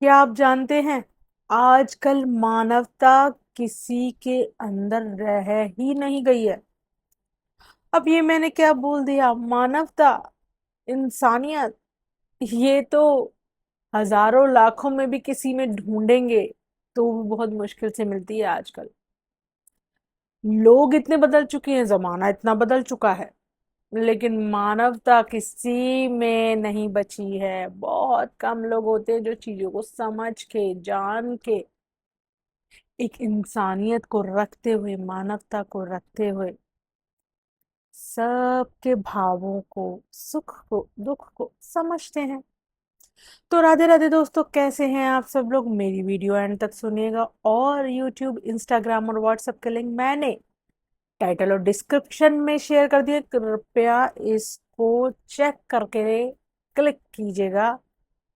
क्या आप जानते हैं आजकल मानवता किसी के अंदर रह ही नहीं गई है। अब ये मैंने क्या बोल दिया, मानवता, इंसानियत, ये तो हजारों लाखों में भी किसी में ढूंढेंगे तो भी बहुत मुश्किल से मिलती है आजकल। लोग इतने बदल चुके हैं, जमाना इतना बदल चुका है, लेकिन मानवता किसी में नहीं बची है। बहुत कम लोग होते हैं जो चीजों को समझ के, जान के, एक इंसानियत को रखते हुए, मानवता को रखते हुए, सबके भावों को, सुख को, दुख को समझते हैं। तो राधे राधे दोस्तों, कैसे हैं आप सब लोग? मेरी वीडियो एंड तक सुनिएगा, और यूट्यूब, इंस्टाग्राम और व्हाट्सएप के लिंक मैंने टाइटल और डिस्क्रिप्शन में शेयर कर दिए। कृपया इसको चेक करके क्लिक कीजिएगा,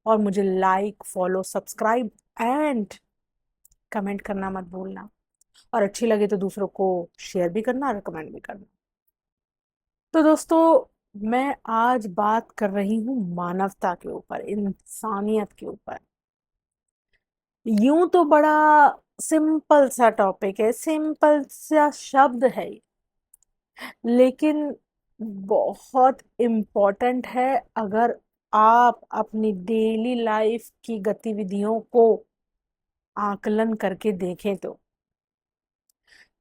और मुझे like, follow, subscribe and comment करना मत भूलना। और अच्छी लगे तो दूसरों को शेयर भी करना, रिकमेंड भी करना। तो दोस्तों, मैं आज बात कर रही हूँ मानवता के ऊपर, इंसानियत के ऊपर। यूं तो बड़ा सिंपल सा टॉपिक है, सिंपल सा शब्द है ये, लेकिन बहुत इम्पोर्टेंट है। अगर आप अपनी डेली लाइफ की गतिविधियों को आकलन करके देखें तो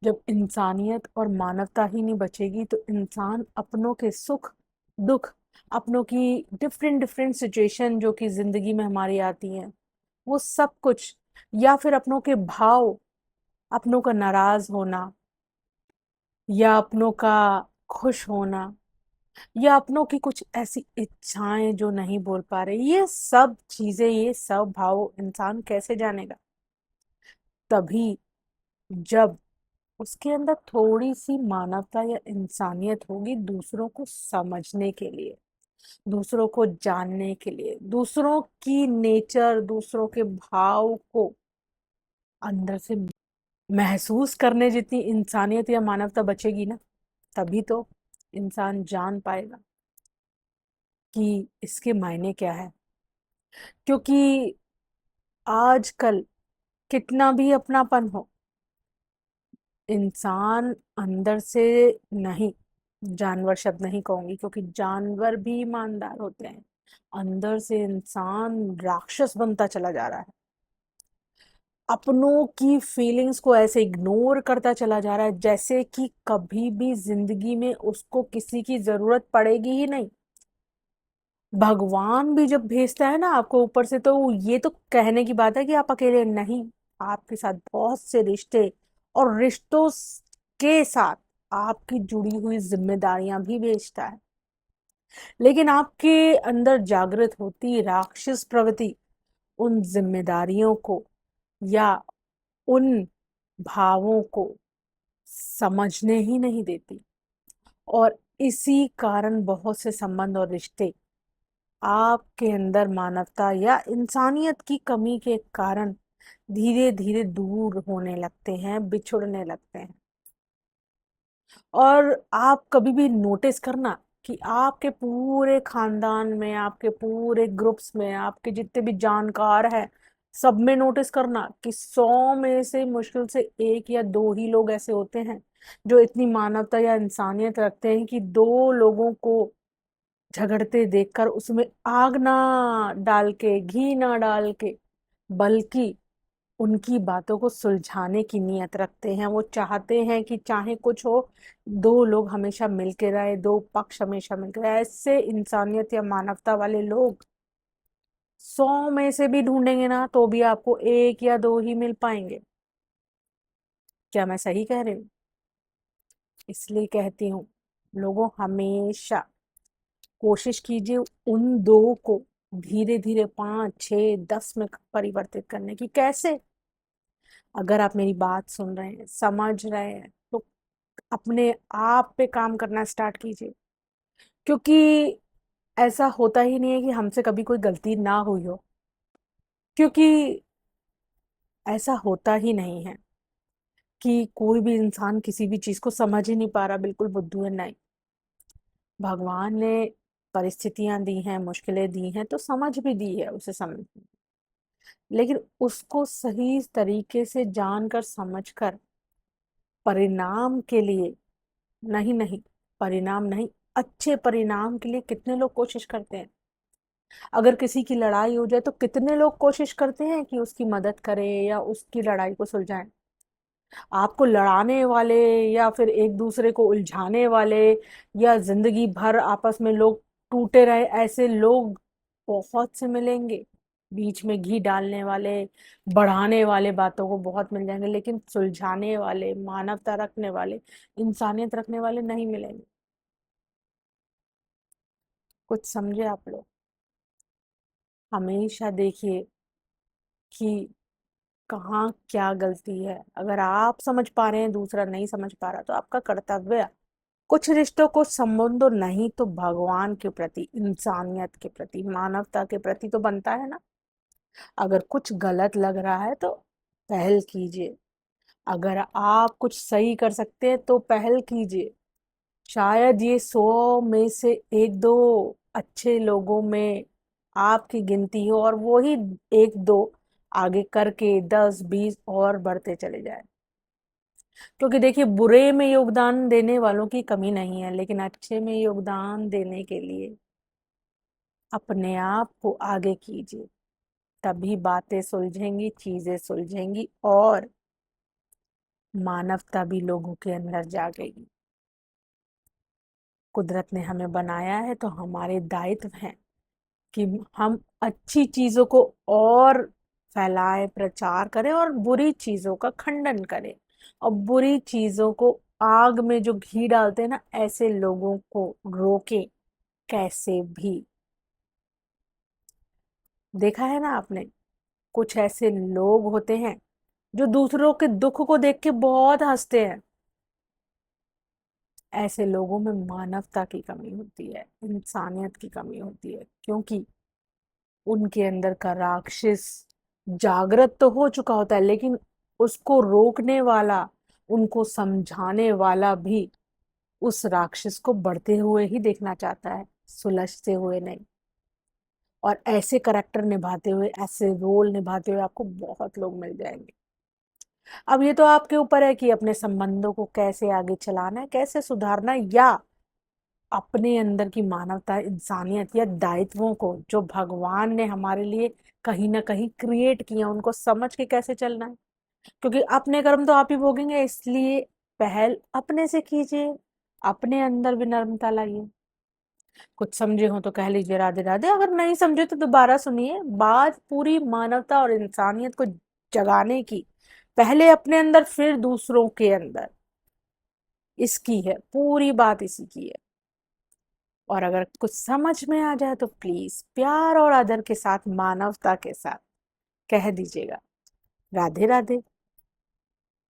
जब इंसानियत और मानवता ही नहीं बचेगी तो इंसान अपनों के सुख दुख, अपनों की डिफरेंट डिफरेंट सिचुएशन जो कि जिंदगी में हमारी आती हैं, वो सब कुछ, या फिर अपनों के भाव, अपनों का नाराज होना, या अपनों का खुश होना, या अपनों की कुछ ऐसी इच्छाएं जो नहीं बोल पा रहे, ये सब चीजें, ये सब भाव इंसान कैसे जानेगा? तभी जब उसके अंदर थोड़ी सी मानवता या इंसानियत होगी, दूसरों को समझने के लिए, दूसरों को जानने के लिए, दूसरों की नेचर, दूसरों के भाव को अंदर से महसूस करने जितनी इंसानियत या मानवता बचेगी ना, तभी तो इंसान जान पाएगा कि इसके मायने क्या है। क्योंकि आजकल कितना भी अपनापन हो, इंसान अंदर से नहीं, जानवर शब्द नहीं कहूंगी क्योंकि जानवर भी ईमानदार होते हैं, अंदर से इंसान राक्षस बनता चला जा रहा है। अपनों की फीलिंग्स को ऐसे इग्नोर करता चला जा रहा है जैसे कि कभी भी जिंदगी में उसको किसी की जरूरत पड़ेगी ही नहीं। भगवान भी जब भेजता है ना आपको ऊपर से, तो ये तो कहने की बात है कि आप अकेले नहीं, आपके साथ बहुत से रिश्ते, और रिश्तों के साथ आपकी जुड़ी हुई जिम्मेदारियां भी भेजता है। लेकिन आपके अंदर जागृत होती राक्षस प्रवृत्ति उन जिम्मेदारियों को या उन भावों को समझने ही नहीं देती, और इसी कारण बहुत से संबंध और रिश्ते आपके अंदर मानवता या इंसानियत की कमी के कारण धीरे धीरे दूर होने लगते हैं, बिछुड़ने लगते हैं। और आप कभी भी नोटिस करना कि आपके पूरे खानदान में, आपके पूरे ग्रुप्स में, आपके जितने भी जानकार हैं, सब में नोटिस करना कि 100 में से मुश्किल से एक या दो ही लोग ऐसे होते हैं जो इतनी मानवता या इंसानियत रखते हैं कि दो लोगों को झगड़ते देखकर उसमें आग ना डाल के, घी ना डाल के, बल्कि उनकी बातों को सुलझाने की नीयत रखते हैं। वो चाहते हैं कि चाहे कुछ हो, दो लोग हमेशा मिलके रहे, दो पक्ष हमेशा मिलके रहे। ऐसे इंसानियत या मानवता वाले लोग 100 में से भी ढूंढेंगे ना तो भी आपको एक या दो ही मिल पाएंगे। क्या मैं सही कह रही हूँ? इसलिए कहती हूँ, लोगों, हमेशा कोशिश कीजिए उन दो को धीरे धीरे 5, 6, 10 में परिवर्तित करने की। कैसे? अगर आप मेरी बात सुन रहे हैं, समझ रहे हैं, तो अपने आप पे काम करना स्टार्ट कीजिए। क्योंकि ऐसा होता ही नहीं है कि हमसे कभी कोई गलती ना हुई हो, क्योंकि ऐसा होता ही नहीं है कि कोई भी इंसान किसी भी चीज को समझ ही नहीं पा रहा, बिल्कुल बुद्धू है, नहीं। भगवान ने परिस्थितियां दी हैं, मुश्किलें दी हैं, तो समझ भी दी है उसे समझ। लेकिन उसको सही तरीके से जानकर समझकर परिणाम के लिए, नहीं नहीं, परिणाम नहीं, अच्छे परिणाम के लिए कितने लोग कोशिश करते हैं। अगर किसी की लड़ाई हो जाए तो कितने लोग कोशिश करते हैं कि उसकी मदद करें या उसकी लड़ाई को सुलझाएं। आपको लड़ाने वाले या फिर एक दूसरे को उलझाने वाले या जिंदगी भर आपस में लोग टूटे रहे, ऐसे लोग बहुत से मिलेंगे। बीच में घी डालने वाले, बढ़ाने वाले बातों को बहुत मिल जाएंगे, लेकिन सुलझाने वाले, मानवता रखने वाले, इंसानियत रखने वाले नहीं मिलेंगे। कुछ समझे आप लोग? हमेशा देखिए कि कहाँ क्या गलती है। अगर आप समझ पा रहे हैं, दूसरा नहीं समझ पा रहा, तो आपका कर्तव्य है। कुछ रिश्तों को संबंधों नहीं तो भगवान के प्रति, इंसानियत के प्रति, मानवता के प्रति तो बनता है ना। अगर कुछ गलत लग रहा है तो पहल कीजिए। अगर आप कुछ सही कर सकते हैं तो पहल कीजिए। शायद ये 100 में से एक दो अच्छे लोगों में आपकी गिनती हो, और वो ही एक दो आगे करके 10 20 और बढ़ते चले जाए। क्योंकि देखिए, बुरे में योगदान देने वालों की कमी नहीं है, लेकिन अच्छे में योगदान देने के लिए अपने आप को आगे कीजिए। तभी बातें सुलझेंगी, चीजें सुलझेंगी, और मानवता भी लोगों के अंदर जागेगी। कुदरत ने हमें बनाया है तो हमारे दायित्व हैं कि हम अच्छी चीजों को और फैलाएं, प्रचार करें, और बुरी चीजों का खंडन करें। और बुरी चीजों को, आग में जो घी डालते हैं ना, ऐसे लोगों को रोके कैसे भी। देखा है ना आपने, कुछ ऐसे लोग होते हैं जो दूसरों के दुख को देख के बहुत हंसते हैं। ऐसे लोगों में मानवता की कमी होती है, इंसानियत की कमी होती है, क्योंकि उनके अंदर का राक्षस जागृत तो हो चुका होता है, लेकिन उसको रोकने वाला, उनको समझाने वाला भी उस राक्षस को बढ़ते हुए ही देखना चाहता है, सुलझते हुए नहीं। और ऐसे करैक्टर निभाते हुए, ऐसे रोल निभाते हुए आपको बहुत लोग मिल जाएंगे। अब ये तो आपके ऊपर है कि अपने संबंधों को कैसे आगे चलाना है, कैसे सुधारना है, या अपने अंदर की मानवता, इंसानियत या दायित्वों को जो भगवान ने हमारे लिए कहीं ना कहीं क्रिएट किया, उनको समझ के कैसे चलना है। क्योंकि अपने कर्म तो आप ही भोगेंगे, इसलिए पहल अपने से कीजिए, अपने अंदर विनम्रता लाइए। कुछ समझे हो तो कह लीजिए राधे राधे, अगर नहीं समझे तो दोबारा सुनिए। बात पूरी मानवता और इंसानियत को जगाने की, पहले अपने अंदर फिर दूसरों के अंदर, इसकी है, पूरी बात इसी की है। और अगर कुछ समझ में आ जाए तो प्लीज प्यार और आदर के साथ, मानवता के साथ कह दीजिएगा राधे राधे।